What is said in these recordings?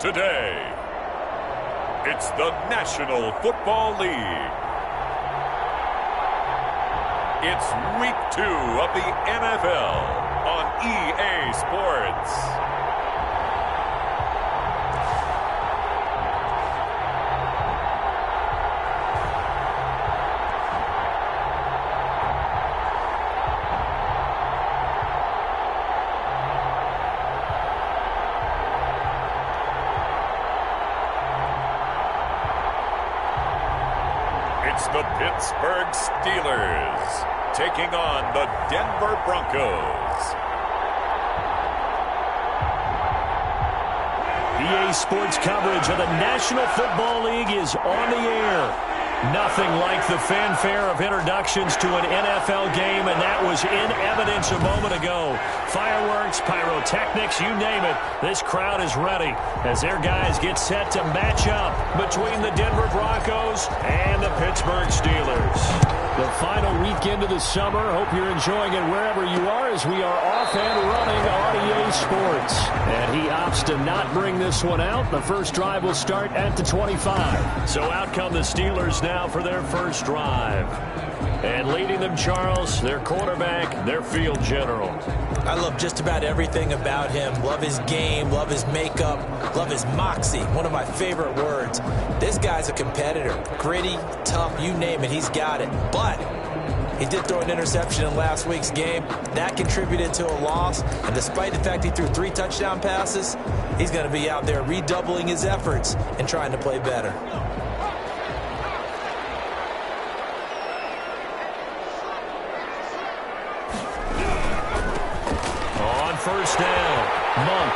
Today, it's the National Football League. It's Week 2 of the NFL on EA Sports. It's the Pittsburgh Steelers taking on the Denver Broncos. EA Sports coverage of the National Football League is on the air. Nothing like the fanfare of introductions to an NFL game, and that was in evidence a moment ago. Fireworks, pyrotechnics, you name it. This crowd is ready as their guys get set to match up between the Denver Broncos and the Pittsburgh Steelers. The final weekend of the summer. Hope you're enjoying it wherever you are as we are off and running on EA Sports. And he opts to not bring this one out. The first drive will start at the 25. So out come the Steelers now for their first drive. And leading them, Charles, their quarterback, their field general. I love just about everything about him. Love his game, love his makeup, love his moxie. One of my favorite words. This guy's a competitor. Gritty, tough, you name it, he's got it. But he did throw an interception in last week's game. That contributed to a loss. And despite the fact he threw 3 touchdown passes, he's going to be out there redoubling his efforts and trying to play better. First down, Monk.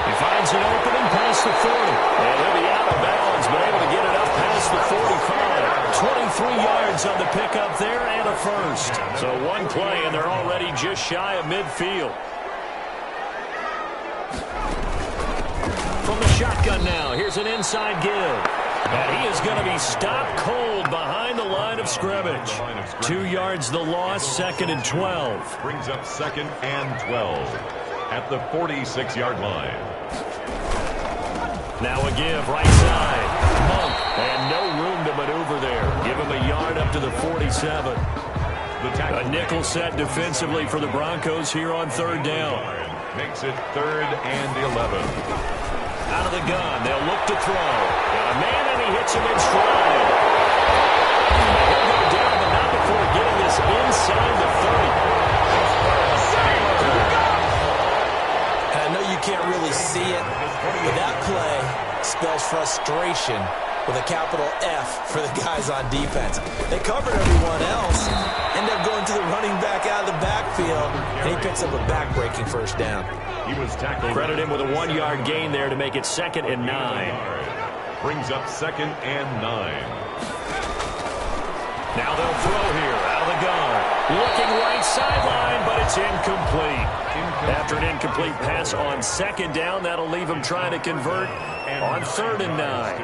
He finds an opening past the 40. And he'll be out of bounds, but able to get it up past the 45. 23 yards on the pickup there and a first. So one play, and they're already just shy of midfield. From the shotgun now, here's an inside give. And he is going to be stopped cold behind the line of scrimmage. 2 yards the loss, 2nd and 12. Brings up 2nd and 12 at the 46-yard line. Now a give, right side. Monk, and no room to maneuver there. Give him a yard up to the 47. A nickel set defensively for the Broncos here on 3rd down. Makes it 3rd and 11. Out of the gun, they'll look to throw. Got a man, and he hits him in stride. He'll go down, but not before getting this inside the 30. I know you can't really see it, but that play spells frustration with a capital F for the guys on defense. They covered everyone else, end up going to the running back out of the backfield, and he picks up a back-breaking first down. He was tackled. Credit him with a 1-yard gain there to make it 2nd and 9. Brings up 2nd and 9. Now they'll throw here out of the gun. Looking right sideline, but it's incomplete. After an incomplete pass on 2nd down, that'll leave him trying to convert on 3rd and 9.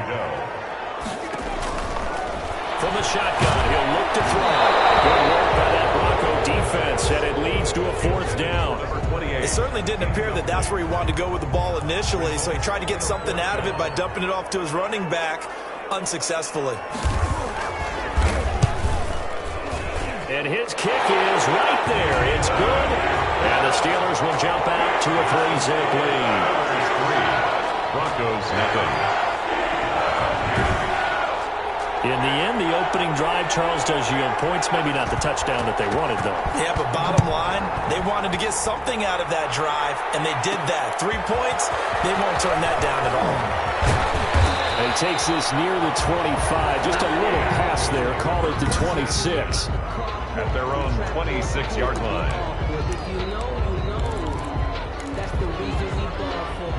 From the shotgun, he'll look to throw. Good work by that Bronco defense, and it leads to a 4th down. It certainly didn't appear that that's where he wanted to go with the ball initially, so he tried to get something out of it by dumping it off to his running back unsuccessfully. And his kick is right there. It's good. And the Steelers will jump out to a 3-zip lead. Broncos nothing. In the end, the opening drive, Charles, does yield points. Maybe not the touchdown that they wanted, though. Yeah, but bottom line, they wanted to get something out of that drive, and they did that. 3 points, they won't turn that down at all. And he takes this near the 25. Just a little pass there. Call it the 26. At their own 26-yard line. That's the reason we bought for.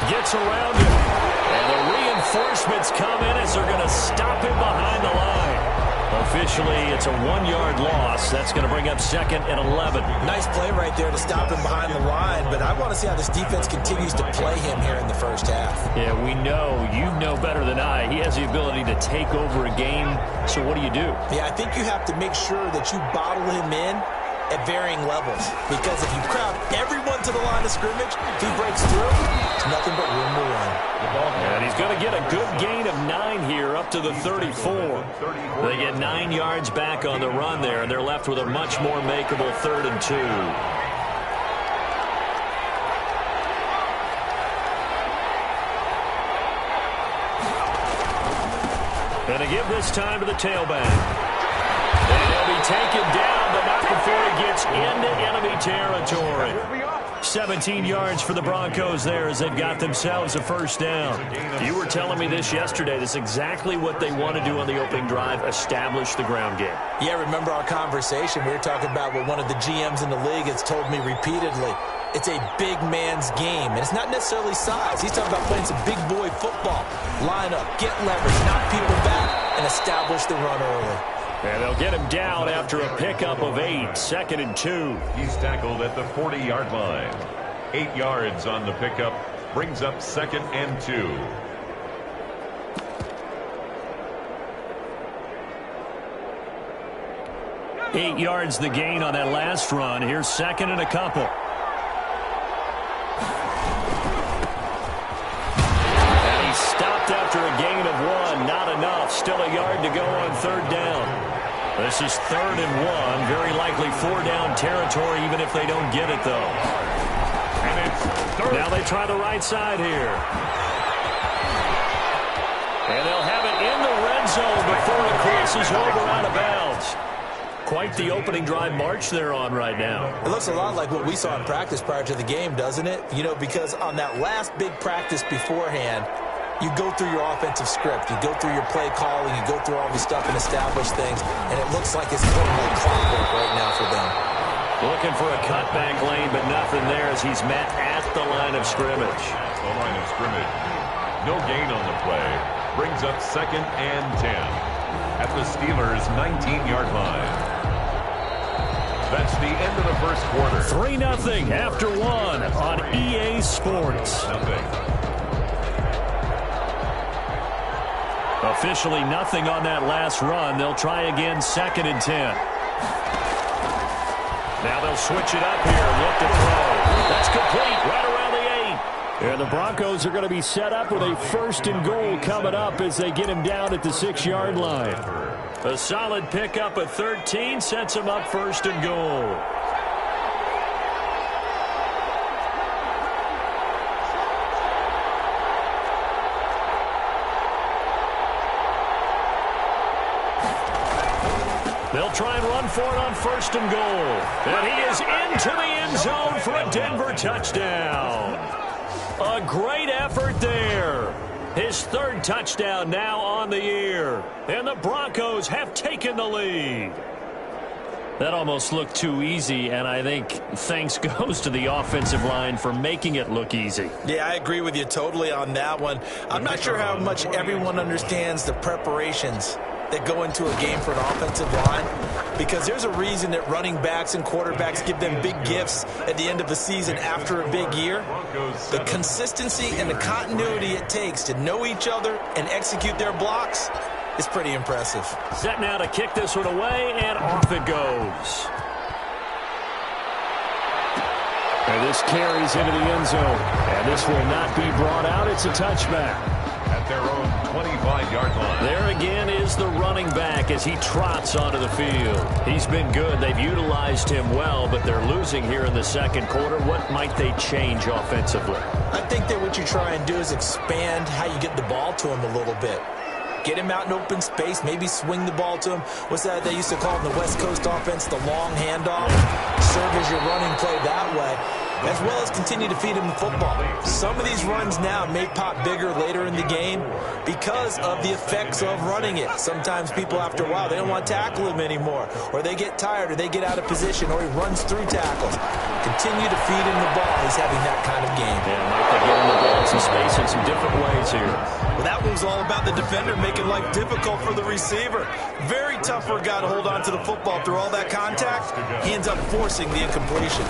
Gets around him. And the reinforcements come in as they're going to stop him behind the line. Officially, it's a 1-yard loss. That's going to bring up 2nd and 11. Nice play right there to stop him behind the line, but I want to see how this defense continues to play him here in the first half. Yeah, we know. You know better than I. He has the ability to take over a game. So what do you do? Yeah, I think you have to make sure that you bottle him in at varying levels. Because if you crowd everyone to the line of scrimmage, if he breaks through, it's nothing but room to run. And he's going to get a good gain of 9 here up to the 34. They get 9 yards back on the run there, and they're left with a much more makeable 3rd and 2. And to give this time to the tailback. And he'll be taken down, but not before he gets into enemy territory. 17 yards for the Broncos there as they've got themselves a first down. You were telling me this yesterday. This is exactly what they want to do on the opening drive, establish the ground game. Yeah, remember our conversation? We were talking about what one of the GMs in the league has told me repeatedly. It's a big man's game, and it's not necessarily size. He's talking about playing some big boy football. Line up, get leverage, knock people back, and establish the run early. And they'll get him down after a pickup of 8, 2nd and 2. He's tackled at the 40-yard line. 8 yards on the pickup, brings up 2nd and 2. Eight yards the gain on that last run. Here's 2nd and a couple. After a gain of 1, not enough. Still a yard to go on 3rd down. This is 3rd and 1. Very likely 4-down territory, even if they don't get it, though. And it's 3rd. Now they try the right side here. And they'll have it in the red zone before it crosses over out of bounds. Quite the opening drive march they're on right now. It looks a lot like what we saw in practice prior to the game, doesn't it? You know, because on that last big practice beforehand, you go through your offensive script. You go through your play calling. You go through all this stuff and establish things. And it looks like it's going like clockwork right now for them. Looking for a cutback lane, but nothing there as he's met at the line of scrimmage. The line of scrimmage. No gain on the play. Brings up 2nd and 10. At the Steelers' 19-yard line. That's the end of the first quarter. 3-0 after 1 on EA Sports. Nothing. Officially nothing on that last run. They'll try again 2nd and 10. Now they'll switch it up here. Look to throw. That's complete right around the 8. And the Broncos are going to be set up with a 1st and goal coming up as they get him down at the 6-yard line. A solid pickup of 13 sets him up 1st and goal. They'll try and run for it on 1st and goal. And he is into the end zone for a Denver touchdown. A great effort there. His 3rd touchdown now on the year. And the Broncos have taken the lead. That almost looked too easy, and I think thanks goes to the offensive line for making it look easy. Yeah, I agree with you totally on that one. I'm not sure how much everyone understands the preparations that go into a game for an offensive line, because there's a reason that running backs and quarterbacks give them big gifts at the end of the season after a big year. The consistency and the continuity it takes to know each other and execute their blocks is pretty impressive. Set now to kick this one away, and off it goes. And this carries into the end zone, and this will not be brought out. It's a touchback. At their own 25-yard line. There again is the running back as he trots onto the field. He's been good. They've utilized him well, but they're losing here in the 2nd quarter. What might they change offensively? I think that what you try and do is expand how you get the ball to him a little bit. Get him out in open space, maybe swing the ball to him. What's that they used to call in the West Coast offense, the long handoff? Serve as your running play that way, as well as continue to feed him the football. Some of these runs now may pop bigger later in the game because of the effects of running it. Sometimes people, after a while, they don't want to tackle him anymore, or they get tired, or they get out of position, or he runs through tackles. Continue to feed him the ball. He's having that kind of game. Yeah, Mike, they get him the ball in some space in some different ways here. Well, that was all about the defender making life difficult for the receiver. Very tough for a guy to hold on to the football through all that contact. He ends up forcing the incompletion.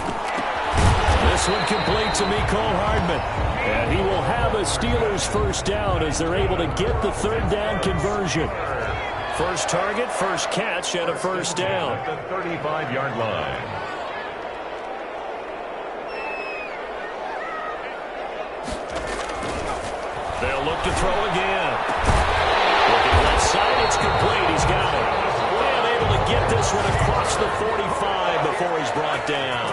This one complete to Mecole Hardman. And he will have a Steelers first down as they're able to get the third down conversion. First target, first catch, and a first down. At the 35-yard line. They'll look to throw again. Looking left side, it's complete. He's got it. And able to get this one across the 45 before he's brought down.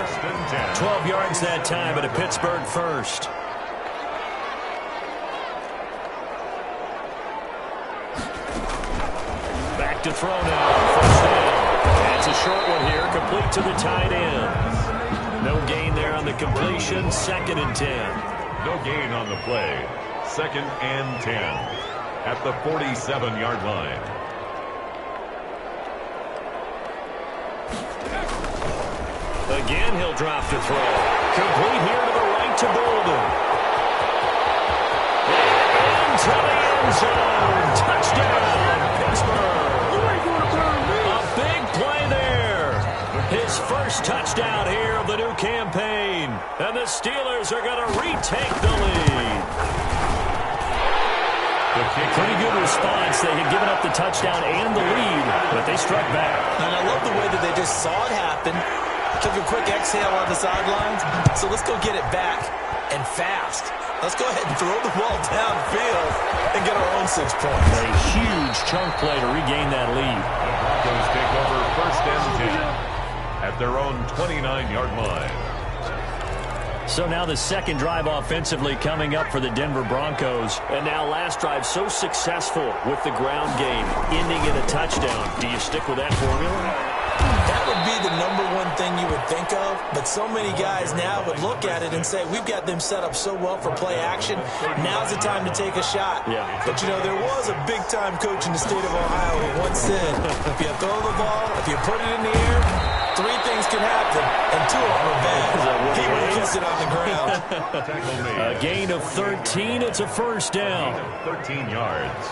12 yards that time at a Pittsburgh first. Back to throw now. First down. That's a short one here, complete to the tight end. No gain there on the completion. 2nd and 10. No gain on the play. 2nd and 10 at the 47-yard line. Again, he'll drop to throw. Complete here to the right to Bolden. Into the end zone. Touchdown, Pittsburgh. A big play there. His first touchdown here of the new campaign. And the Steelers are going to retake the lead. Pretty good response. They had given up the touchdown and the lead, but they struck back. And I love the way that they just saw it happen. Took a quick exhale on the sidelines. So let's go get it back and fast. Let's go ahead and throw the ball downfield and get our own 6 points. A huge chunk play to regain that lead. The Broncos take over 1st and 10 at their own 29-yard line. So now the second drive offensively coming up for the Denver Broncos. And now last drive so successful with the ground game, ending in a touchdown. Do you stick with that formula? That would be the #1 thing you would think of, but so many guys now would look at it and say, we've got them set up so well for play action. Now's the time to take a shot. Yeah. But, you know, there was a big-time coach in the state of Ohio who once said, if you throw the ball, if you put it in the air, 3 things can happen, and 2 of them are bad. He would have kissed it on the ground. A gain of 13. It's a first down. 13 yards.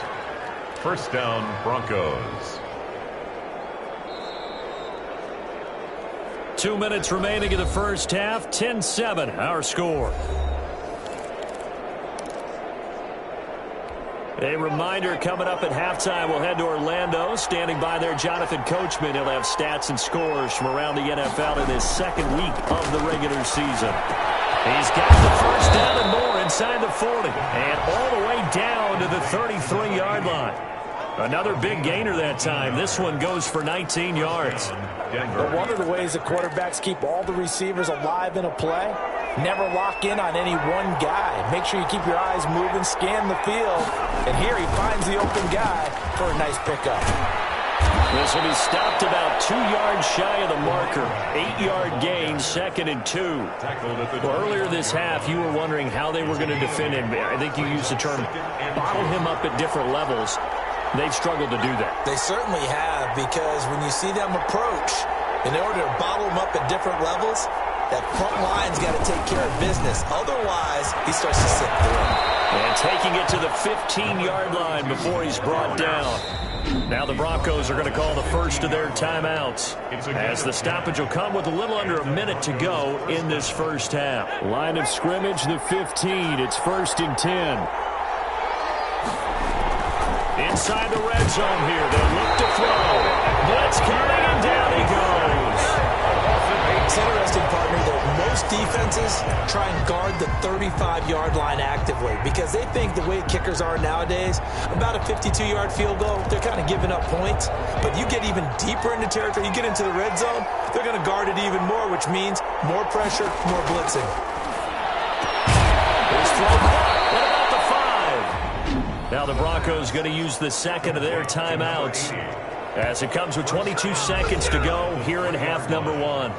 First down, Broncos. 2 minutes remaining in the first half. 10-7, our score. A reminder coming up at halftime, we'll head to Orlando. Standing by there, Jonathan Coachman. He'll have stats and scores from around the NFL in his 2nd week of the regular season. He's got the first down and more inside the 40. And all the way down to the 33-yard line. Another big gainer that time. This one goes for 19 yards. But one of the ways that quarterbacks keep all the receivers alive in a play, never lock in on any one guy. Make sure you keep your eyes moving, scan the field. And here he finds the open guy for a nice pickup. This will be stopped about 2 yards shy of the marker. 8-yard gain, 2nd and 2. Well, earlier this half, you were wondering how they were going to defend him. I think you used the term bottle him up at different levels. They've struggled to do that. They certainly have, because when you see them approach, in order to bottle them up at different levels, that front line's got to take care of business. Otherwise, he starts to sit through. And taking it to the 15-yard line before he's brought down. Now the Broncos are going to call the first of their timeouts, as the stoppage will come with a little under a minute to go in this first half. Line of scrimmage, the 15. It's 1st and 10. Inside the red zone here. They'll look to throw. Blitz coming, and down he goes. It's interesting, partner, that most defenses try and guard the 35-yard line actively because they think the way kickers are nowadays, about a 52-yard field goal, they're kind of giving up points. But you get even deeper into territory, you get into the red zone, they're going to guard it even more, which means more pressure, more blitzing. Here's throw caught. What about the 5? Now the Broncos going to use the second of their timeouts as it comes with 22 seconds to go here in half number 1.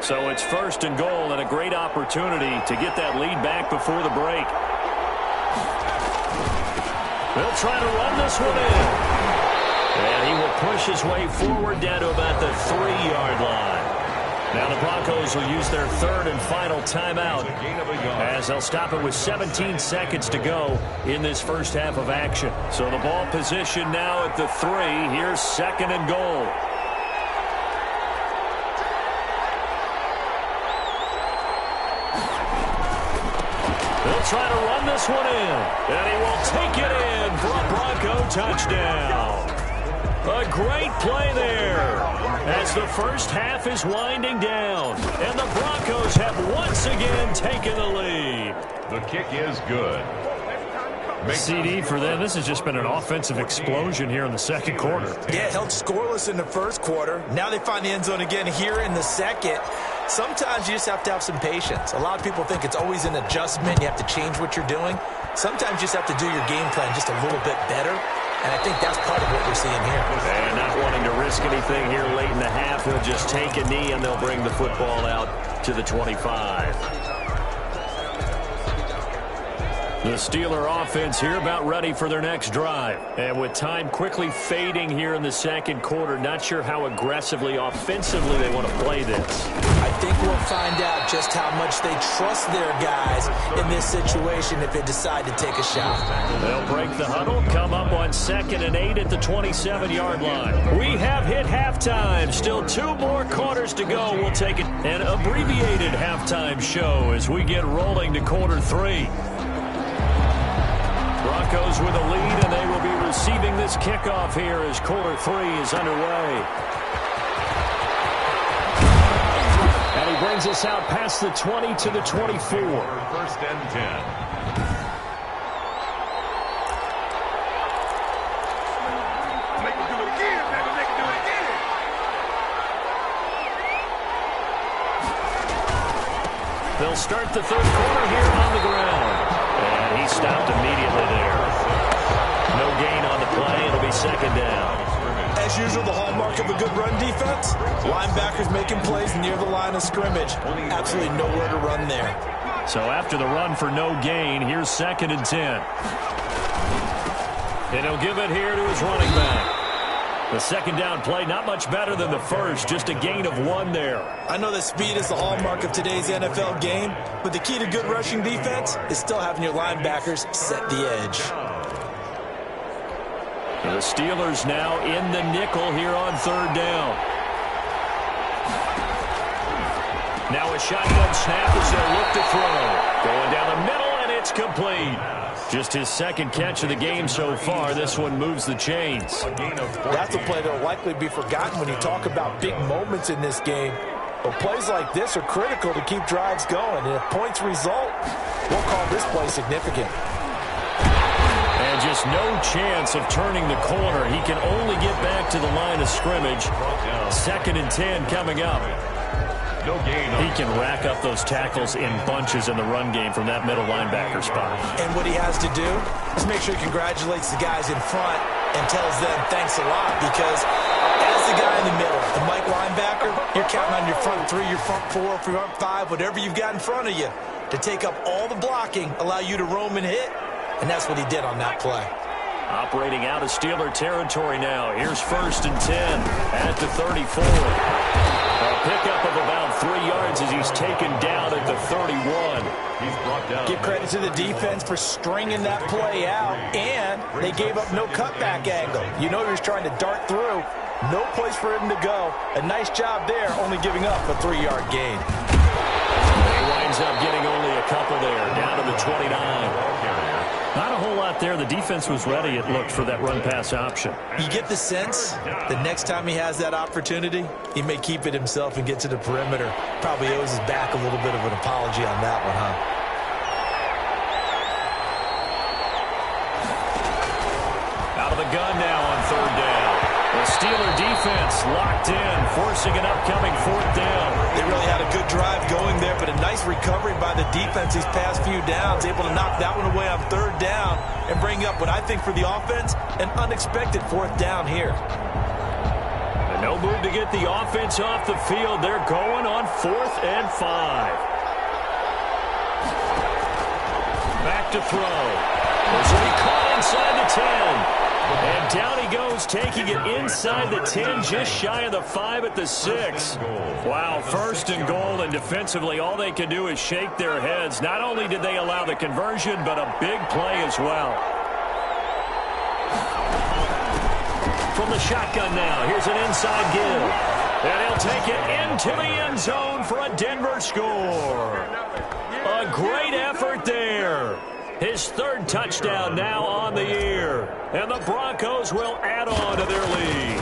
So it's 1st and goal and a great opportunity to get that lead back before the break. They'll try to run this one in. And he will push his way forward down to about the 3-yard line. Now the Broncos will use their 3rd and final timeout as they'll stop it with 17 seconds to go in this first half of action. So the ball position now at the 3. Here's 2nd and goal. They'll try to run this one in, and he will take it in for a Bronco touchdown. A great play there as the first half is winding down, and the Broncos have once again taken the lead. The kick is good. CD for them. This has just been an offensive explosion here in the second quarter. Yeah, held scoreless in the first quarter. Now they find the end zone again here in the second. Sometimes you just have to have some patience. A lot of people think it's always an adjustment. You have to change what you're doing. Sometimes you just have to do your game plan just a little bit better. And I think that's part of what we're seeing here. And not wanting to risk anything here late in the half, he'll just take a knee and they'll bring the football out to the 25. The Steeler offense here about ready for their next drive. And with time quickly fading here in the second quarter, not sure how aggressively, offensively they want to play this. I think we'll find out just how much they trust their guys in this situation if they decide to take a shot. They'll break the huddle, come up on 2nd and 8 at the 27-yard line. We have hit halftime. Still 2 more quarters to go. We'll take an abbreviated halftime show as we get rolling to quarter 3. Broncos with a lead, and they will be receiving this kickoff here as quarter 3 is underway. And he brings us out past the 20 to the 24. 1st and 10. They'll start the third quarter here on the ground. And he stopped immediately there. No gain on the play. It'll be 2nd down. As usual, the hallmark of a good run defense, linebackers making plays near the line of scrimmage. Absolutely nowhere to run there. So after the run for no gain, here's 2nd and 10. And he'll give it here to his running back. The second down play, not much better than the first, just a gain of 1 there. I know that speed is the hallmark of today's NFL game, but the key to good rushing defense is still having your linebackers set the edge. The Steelers now in the nickel here on 3rd down. Now a shotgun snap as they look to throw. Going down the middle, and it's complete. Just his 2nd catch of the game so far. This one moves the chains. That's a play that will likely be forgotten when you talk about big moments in this game. But plays like this are critical to keep drives going. And if points result, we'll call this play significant. And just no chance of turning the corner. He can only get back to the line of scrimmage. 2nd and 10 coming up. No gain. He can rack up those tackles in bunches in the run game from that middle linebacker spot. And what he has to do is make sure he congratulates the guys in front and tells them thanks a lot, because as the guy in the middle, the Mike linebacker, you're counting on your front 3, your front 4, front 5, whatever you've got in front of you to take up all the blocking, allow you to roam and hit, and that's what he did on that play. Operating out of Steeler territory now. Here's 1st and 10 at the 34. A pickup of about 3 yards as he's taken down at the 31. He's brought down. Give credit to the defense for stringing that play out, and they gave up no cutback angle. You know he was trying to dart through. No place for him to go. A nice job there, only giving up a 3-yard gain. He winds up getting only a couple there, down to the 29. Not a whole lot there. The defense was ready, it looked, for that run-pass option. You get the sense the next time he has that opportunity, he may keep it himself and get to the perimeter. Probably owes his back a little bit of an apology on that one, huh? Out of the gun now on 3rd down. The Steeler defense locked in, forcing an upcoming 4th down. They really had a good drive going there, but a nice recovery by the defense these past few downs, able to knock that one away on 3rd down and bring up what I think for the offense, an unexpected 4th down here. And no move to get the offense off the field. They're going on 4th and 5. Back to throw. This will be caught inside the 10. And down he goes, taking it inside the 10, just shy of the 5 at the 6. Wow, 1st and goal, and defensively all they can do is shake their heads. Not only did they allow the conversion, but a big play as well. From the shotgun now, here's an inside give. And he'll take it into the end zone for a Denver score. A great effort there His third touchdown now on the year. And the Broncos will add on to their lead.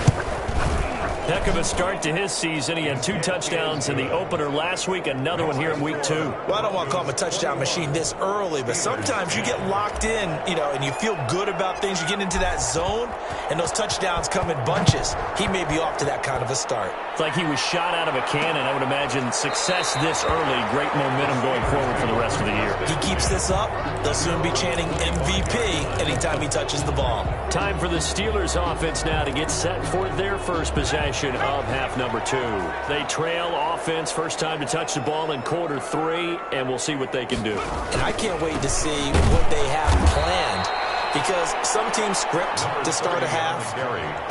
Heck of a start to his season. He had 2 touchdowns in the opener last week, another one here in week 2. Well, I don't want to call him a touchdown machine this early, but sometimes you get locked in, and you feel good about things. You get into that zone, and those touchdowns come in bunches. He may be off to that kind of a start. It's like he was shot out of a cannon. I would imagine success this early, great momentum going forward for the rest of the year. He keeps this up, they'll soon be chanting MVP anytime he touches the ball. Time for the Steelers offense now to get set for their first possession of half number 2. They trail offense, first time to touch the ball in quarter 3, and we'll see what they can do. And I can't wait to see what they have planned, because some teams script to start a half.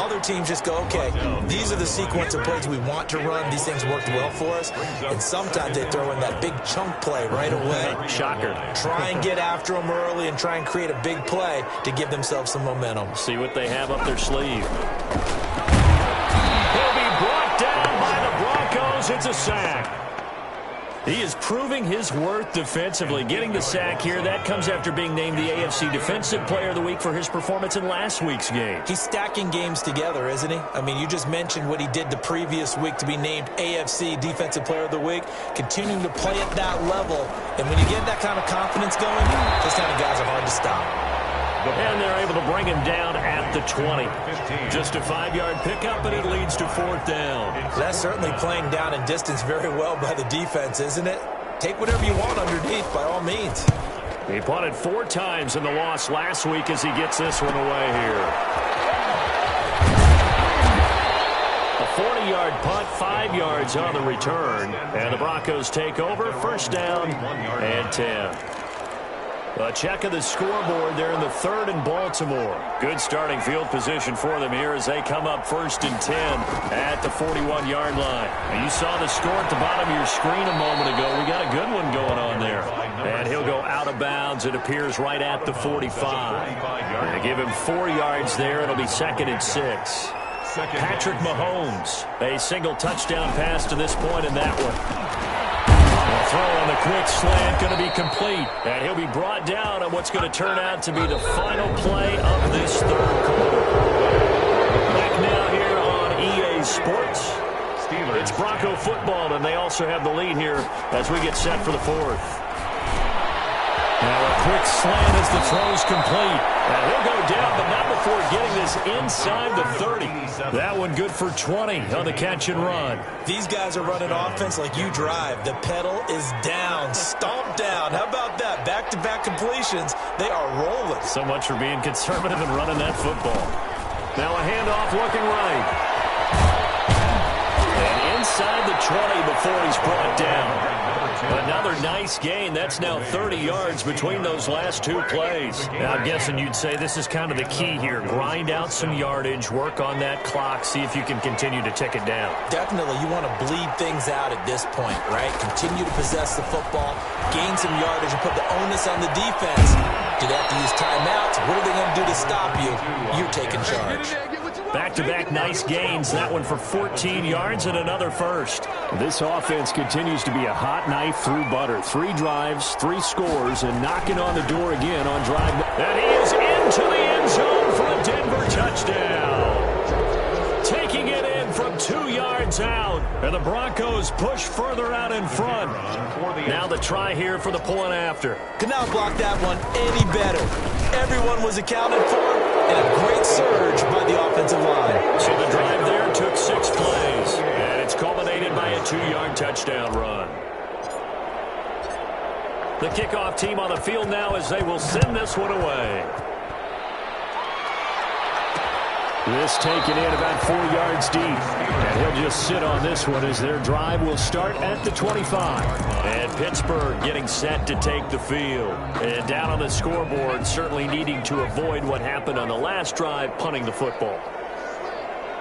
Other teams just go, okay, these are the sequence of plays we want to run. These things worked well for us. And sometimes they throw in that big chunk play right away. Shocker. Try and get after them early and try and create a big play to give themselves some momentum. See what they have up their sleeve. He'll be brought down by the Broncos. It's a sack. He is proving his worth defensively, getting the sack here. That comes after being named the AFC Defensive Player of the Week for his performance in last week's game. He's stacking games together, isn't he? I mean, you just mentioned what he did the previous week to be named AFC Defensive Player of the Week, continuing to play at that level. And when you get that kind of confidence going, those kind of guys are hard to stop. And they're able to bring him down at the 20. Just a 5-yard pickup, and it leads to 4th down. That's certainly playing down in distance very well by the defense, isn't it? Take whatever you want underneath, by all means. He punted 4 times in the loss last week as he gets this one away here. A 40-yard punt, 5 yards on the return. And the Broncos take over, first down and 10. A check of the scoreboard there in the 3rd and Baltimore. Good starting field position for them here as they come up 1st and 10 at the 41-yard line. Now, you saw the score at the bottom of your screen a moment ago. We got a good one going on there. And he'll go out of bounds. It appears right at the 45. They give him 4 yards there. It'll be 2nd and 6. Patrick Mahomes, a single touchdown pass to this point in that one. Throw on the quick slant, going to be complete. And he'll be brought down on what's going to turn out to be the final play of this 3rd quarter. Back now here on EA Sports. It's Bronco football, and they also have the lead here as we get set for the 4th. Now a quick slant as the throw's complete. And he'll go down, but not before getting this inside the 30. That one good for 20 on the catch and run. These guys are running offense like you drive. The pedal is down, stomped down. How about that? Back-to-back completions. They are rolling. So much for being conservative and running that football. Now a handoff looking right. And inside the 20 before he's brought down. Another nice gain. That's now 30 yards between those last 2 plays. Now, I'm guessing you'd say this is kind of the key here. Grind out some yardage, work on that clock, see if you can continue to tick it down. Definitely. You want to bleed things out at this point, right? Continue to possess the football, gain some yardage, and put the onus on the defense. Do they have to use timeouts? What are they going to do to stop you? You're taking charge. Back-to-back nice gains. That one for 14 yards and another first. This offense continues to be a hot knife through butter. 3 drives, 3 scores, and knocking on the door again on drive. And he is into the end zone for a Denver touchdown. Taking it in from 2 yards out. And the Broncos push further out in front. Now the try here for the point after. Could not block that one any better. Everyone was accounted for. And a great surge by the offensive line. So the drive there took 6 plays. And it's culminated by a 2-yard touchdown run. The kickoff team on the field now as they will send this one away. This taken in about 4 yards deep. And he'll just sit on this one as their drive will start at the 25. And Pittsburgh getting set to take the field. And down on the scoreboard, certainly needing to avoid what happened on the last drive, punting the football.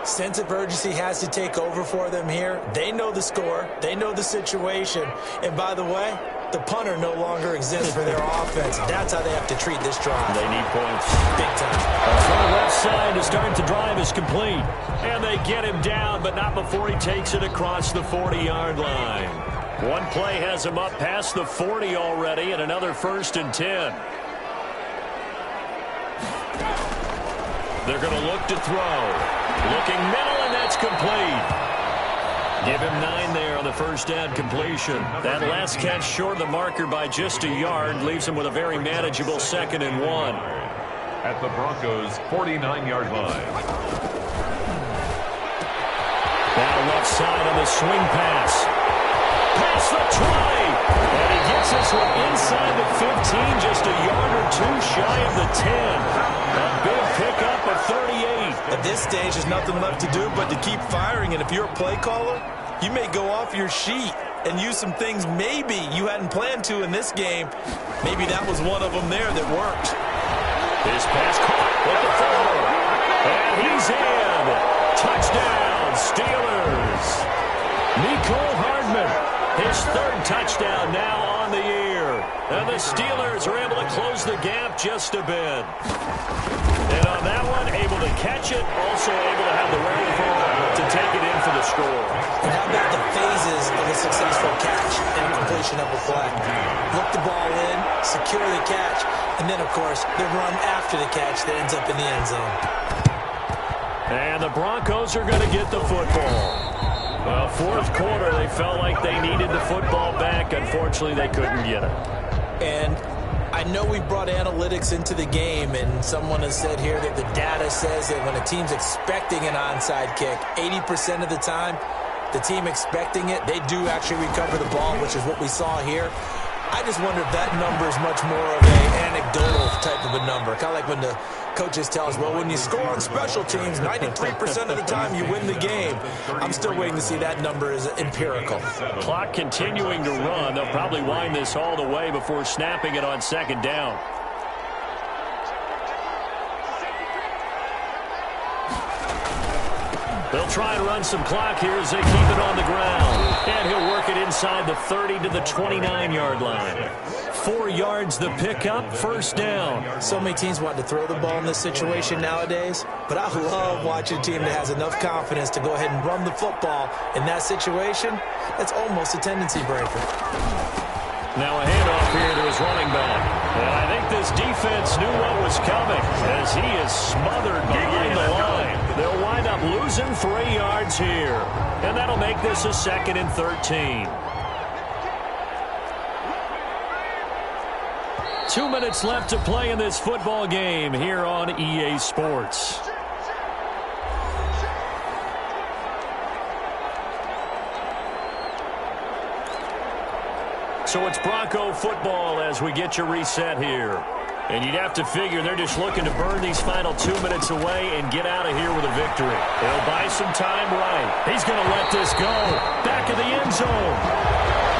Sense of urgency has to take over for them here. They know the score. They know the situation. And by the way, the punter no longer exists for their offense. That's how they have to treat this drive. They need points. Big time. From the left side to start the drive is complete. And they get him down, but not before he takes it across the 40-yard line. One play has him up past the 40 already, and another 1st and 10. They're going to look to throw. Looking middle, and that's complete. Give him 9 there on the first down completion. That last catch short of the marker by just a yard leaves him with a very manageable 2nd and 1. At the Broncos' 49-yard line. Now left side on the swing pass. Past the 20. And he gets this one inside the 15, just a yard or 2 shy of the 10. A big pickup of 38. At this stage, there's nothing left to do but to keep firing. And if you're a play caller, you may go off your sheet and use some things maybe you hadn't planned to in this game. Maybe that was one of them there that worked. His pass caught with the 4. And he's in. Touchdown, Steelers. Nicole Hardman, his 3rd touchdown now on the year. And the Steelers are able to close the gap just a bit. And on that one, able to catch it, also able to have the wherewithal to take it in for the score. And how about the phases of a successful catch and completion of a play? Look the ball in, secure the catch, and then, of course, the run after the catch that ends up in the end zone. And the Broncos are going to get the football. Well, 4th quarter, they felt like they needed the football back. Unfortunately, they couldn't get it. And I know we brought analytics into the game, and someone has said here that the data says that when a team's expecting an onside kick, 80% of the time, the team expecting it, they do actually recover the ball, which is what we saw here. I just wonder if that number is much more of an anecdotal type of a number. Kind of like when the coaches tell us, well, when you score on special teams, 93% of the time you win the game. I'm still waiting to see that number is empirical. Clock continuing to run. They'll probably wind this all the way before snapping it on 2nd down. They'll try and run some clock here as they keep it on the ground. And he'll work it inside the 30 to the 29-yard line. 4 yards the pickup, 1st down. So many teams want to throw the ball in this situation nowadays, but I love watching a team that has enough confidence to go ahead and run the football. In that situation, that's almost a tendency breaker. Now a handoff here to his running back. And I think this defense knew what was coming as he is smothered behind the line. They'll wind up losing 3 yards here. And that'll make this a 2nd and 13. 2 minutes left to play in this football game here on EA Sports. So it's Bronco football as we get you reset here. And you'd have to figure they're just looking to burn these final 2 minutes away and get out of here with a victory. They'll buy some time right. He's going to let this go. Back of the end zone.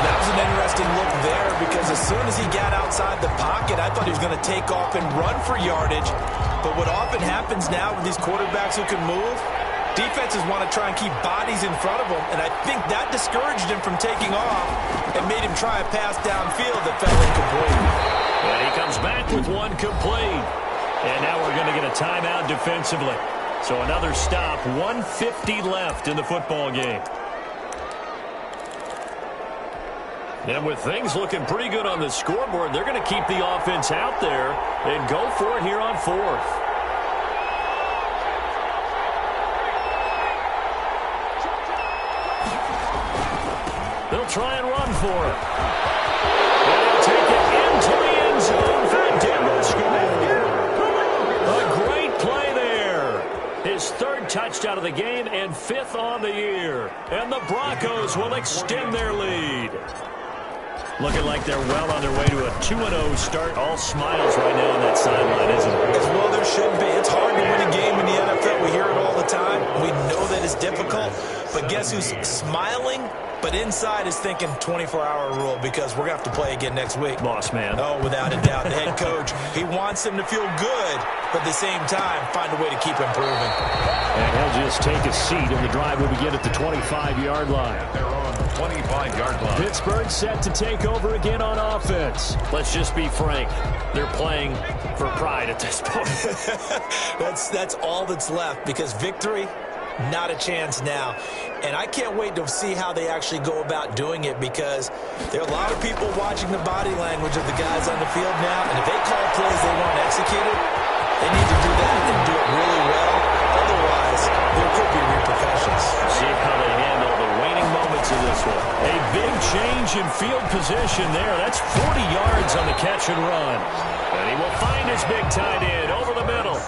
That was an interesting look there because as soon as he got outside the pocket, I thought he was going to take off and run for yardage. But what often happens now with these quarterbacks who can move, defenses want to try and keep bodies in front of them, and I think that discouraged him from taking off and made him try a pass downfield that fell incomplete. And he comes back with one complete. And now we're going to get a timeout defensively. So another stop, 1:50 left in the football game. And with things looking pretty good on the scoreboard, they're going to keep the offense out there and go for it here on 4th. They'll try and run for it. And they'll take it into the end zone for a Denver score. A great play there. His 3rd touchdown of the game and 5th on the year. And the Broncos will extend their lead. Looking like they're well on their way to a 2-0 start. All smiles right now on that sideline, isn't it? As well there should be. It's hard to win a game in the NFL. We hear it all the time. We know that it's difficult. But guess who's smiling? But inside is thinking 24-hour rule because we're going to have to play again next week. Boss man. Oh, without a doubt. The head coach, he wants them to feel good, but at the same time, find a way to keep improving. And he'll just take a seat, and the drive will begin at the 25-yard line. They're on the 25-yard line. Pittsburgh set to take over again on offense. Let's just be frank. They're playing for pride at this point. That's all that's left because victory, not a chance now. And I can't wait to see how they actually go about doing it because there are a lot of people watching the body language of the guys on the field now. And if they call plays they want executed, They need to do that and do it really well. Otherwise, there could be repercussions. See how they handle the waning moments of this one. A big change in field position there. That's 40 yards on the catch and run. And he will find his big tight end over the middle.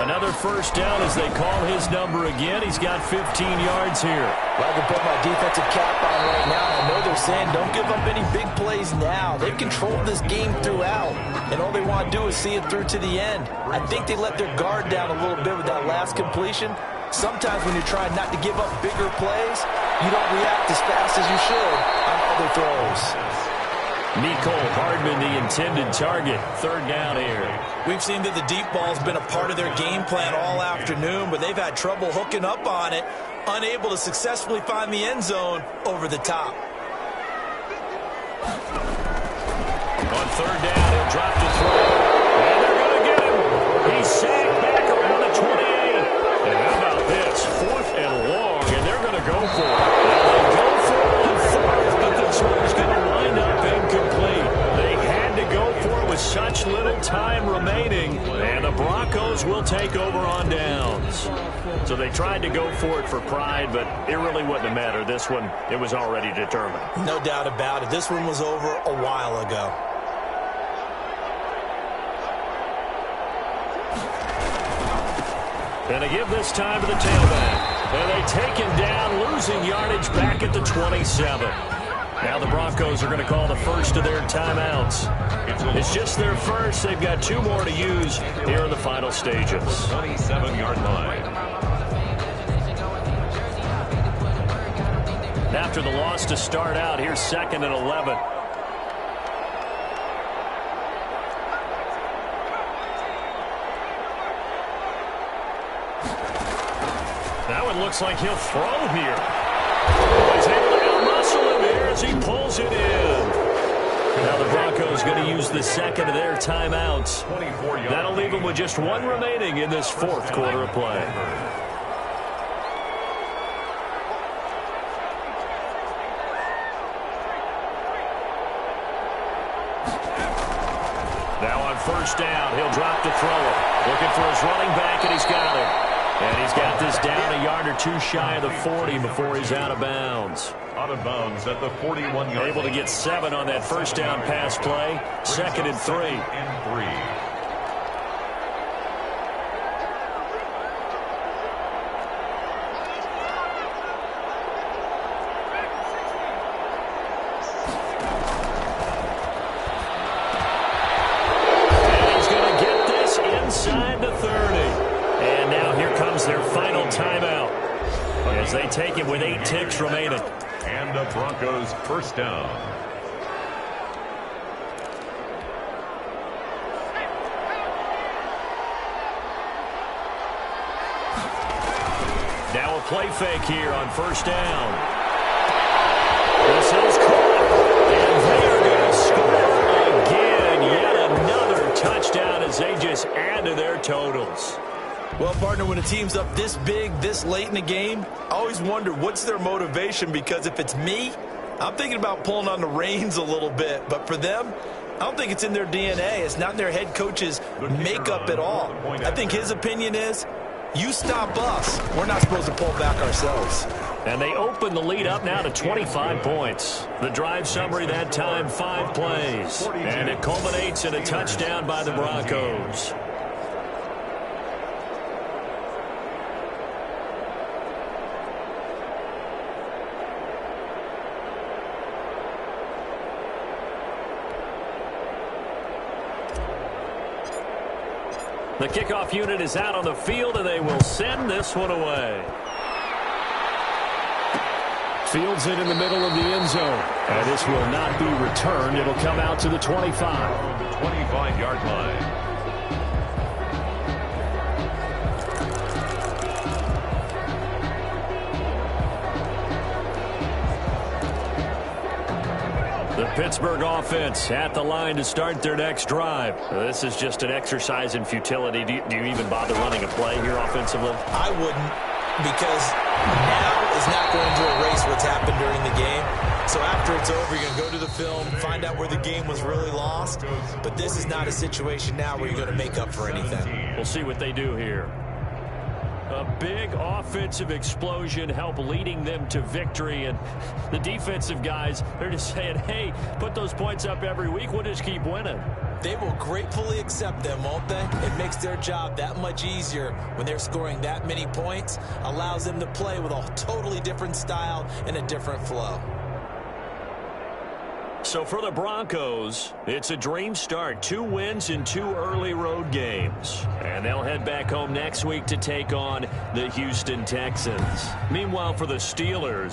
Another first down as they call his number again. He's got 15 yards here. Well, I can put my defensive cap on right now. I know they're saying don't give up any big plays now. They've controlled this game throughout, and all they want to do is see it through to the end. I think they let their guard down a little bit with that last completion. Sometimes when you're trying not to give up bigger plays, you don't react as fast as you should on other throws. Nicole Hardman, the intended target. Third down here. We've seen that the deep ball's been a part of their game plan all afternoon, but they've had trouble hooking up on it, unable to successfully find the end zone over the top. On third down, he'll drop to throw. And they're going to get him. He's sacked back around the 28. And how about this? 4th and long, and they're going to go for it. They go for it on 4th, but the throw's going to wind up incomplete. They had to go for it with such little time remaining, and the Broncos will take over on downs. So they tried to go for it for pride, but it really wouldn't have mattered. This one, it was already determined. No doubt about it. This one was over a while ago. And they give this time to the tailback. And they take him down, losing yardage back at the 27. Now the Broncos are going to call the first of their timeouts. It's just their first. They've got 2 more to use here in the final stages. 27-yard line. After the loss to start out, here's 2nd and 11. That one looks like he'll throw here. He's able to out-muscle him here as he pulls it in. Now the Broncos going to use the 2nd of their timeouts. That'll leave them with just 1 remaining in this 4th quarter of play. Now on first down, he'll drop to throw it. Looking for his running back, and he's got it. And he's got this down a yard or 2 shy of the 40 before he's out of bounds. Out of bounds at the 41-yard. Able to get 7 on that first down pass play. 2nd and 3. And he's going to get this inside the 30. And now here comes their final timeout as they take it with 8 ticks remaining. And the Broncos first down. Now a play fake here on first down. This is caught. And they are going to score again. Yet another touchdown as they just add to their totals. Well, partner, when a team's up this big, this late in the game, I always wonder what's their motivation, because if it's me, I'm thinking about pulling on the reins a little bit. But for them, I don't think it's in their DNA. It's not in their head coach's makeup at all. I think his opinion is, you stop us. We're not supposed to pull back ourselves. And they open the lead up now to 25 points. The drive summary that time, 5 plays. And it culminates in a touchdown by the Broncos. The kickoff unit is out on the field, and they will send this one away. Fields it in the middle of the end zone. And this will not be returned. It'll come out to the 25. The 25-yard line. The Pittsburgh offense at the line to start their next drive. This is just an exercise in futility. Do you even bother running a play here offensively? I wouldn't, because now is not going to erase what's happened during the game. So after it's over, you're going to go to the film, find out where the game was really lost. But this is not a situation now where you're going to make up for anything. We'll see what they do here. A big offensive explosion helped leading them to victory. And the defensive guys, they're just saying, hey, put those points up every week. We'll just keep winning. They will gratefully accept them, won't they? It makes their job that much easier when they're scoring that many points. Allows them to play with a totally different style and a different flow. So for the Broncos, it's a dream start. 2 wins in 2 early road games. And they'll head back home next week to take on the Houston Texans. Meanwhile, for the Steelers,